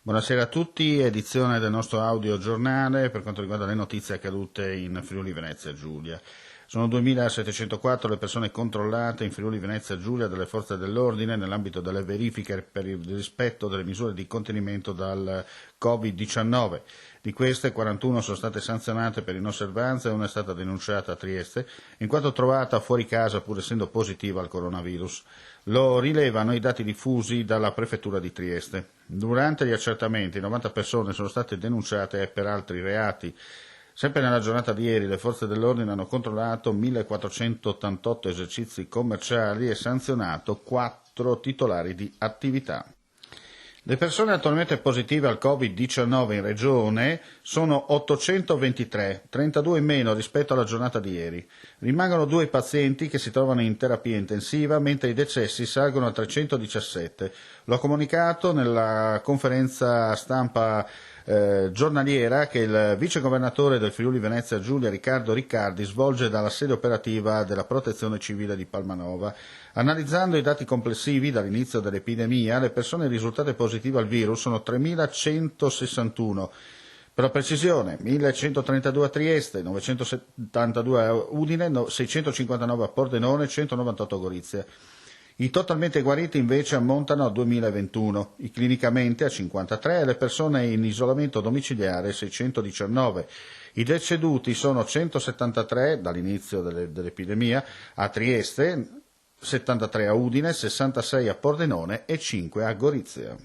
Buonasera a tutti, edizione del nostro audio giornale per quanto riguarda le notizie accadute in Friuli Venezia Giulia. Sono 2.704 le persone controllate in Friuli Venezia Giulia dalle forze dell'ordine nell'ambito delle verifiche per il rispetto delle misure di contenimento dal Covid-19. Di queste 41 sono state sanzionate per inosservanza e una è stata denunciata a Trieste in quanto trovata fuori casa pur essendo positiva al coronavirus. Lo rilevano i dati diffusi dalla Prefettura di Trieste. Durante gli accertamenti 90 persone sono state denunciate per altri reati. Sempre nella giornata di ieri le forze dell'ordine hanno controllato 1.488 esercizi commerciali e sanzionato 4 titolari di attività. Le persone attualmente positive al Covid-19 in regione sono 823, 32 in meno rispetto alla giornata di ieri. Rimangono 2 pazienti che si trovano in terapia intensiva, mentre i decessi salgono a 317. Lo ha comunicato nella conferenza stampa giornaliera che il vicegovernatore del Friuli Venezia Giulia Riccardo Riccardi svolge dalla sede operativa della Protezione Civile di Palmanova. Analizzando i dati complessivi dall'inizio dell'epidemia, le persone risultate positive al virus sono 3.161. Per la precisione, 1.132 a Trieste, 972 a Udine, 659 a Pordenone, 198 a Gorizia. I totalmente guariti invece ammontano a 2.021, i clinicamente a 53 e le persone in isolamento domiciliare 619. I deceduti sono 173 dall'inizio dell'epidemia a Trieste, 73 a Udine, 66 a Pordenone e 5 a Gorizia.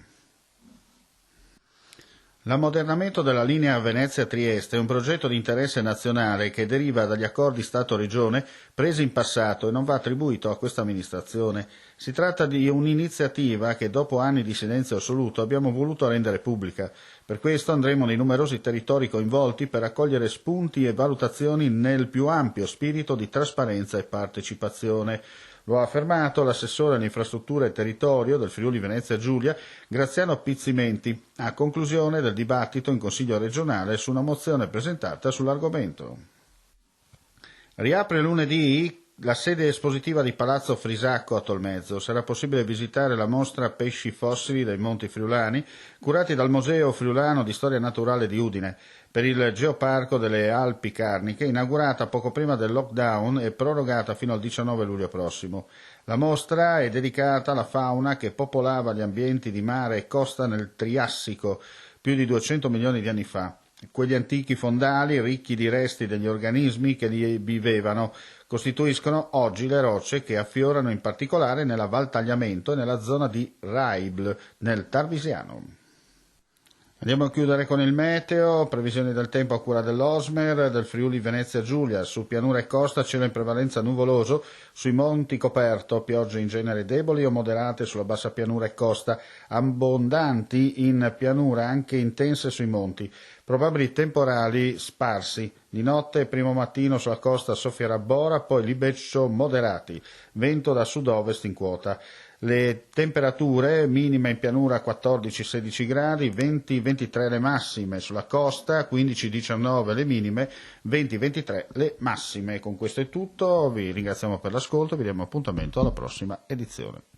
L'ammodernamento della linea Venezia-Trieste è un progetto di interesse nazionale che deriva dagli accordi Stato-Regione presi in passato e non va attribuito a questa amministrazione. Si tratta di un'iniziativa che dopo anni di silenzio assoluto abbiamo voluto rendere pubblica. Per questo andremo nei numerosi territori coinvolti per raccogliere spunti e valutazioni nel più ampio spirito di trasparenza e partecipazione. Lo ha affermato l'assessore alle infrastrutture e territorio del Friuli Venezia Giulia, Graziano Pizzimenti, a conclusione del dibattito in Consiglio regionale su una mozione presentata sull'argomento. Riapre lunedì la sede espositiva di Palazzo Frisacco a Tolmezzo. Sarà possibile visitare la mostra Pesci fossili dei Monti Friulani, curati dal Museo Friulano di Storia Naturale di Udine, per il Geoparco delle Alpi Carniche, inaugurata poco prima del lockdown e prorogata fino al 19 luglio prossimo. La mostra è dedicata alla fauna che popolava gli ambienti di mare e costa nel Triassico, più di 200 milioni di anni fa. Quegli antichi fondali, ricchi di resti degli organismi che li vivevano, costituiscono oggi le rocce che affiorano in particolare nella Val Tagliamento e nella zona di Raibl, nel Tarvisiano. Andiamo a chiudere con il meteo, previsioni del tempo a cura dell'Osmer, del Friuli Venezia Giulia, su pianura e costa cielo in prevalenza nuvoloso, sui monti coperto, piogge in genere deboli o moderate sulla bassa pianura e costa, abbondanti in pianura anche intense sui monti, probabili temporali sparsi, di notte e primo mattino sulla costa soffierà bora, poi libeccio moderati, vento da sud-ovest in quota. Le temperature minime in pianura 14-16 gradi, 20-23 le massime sulla costa, 15-19 le minime, 20-23 le massime. Con questo è tutto, vi ringraziamo per l'ascolto e vi diamo appuntamento alla prossima edizione.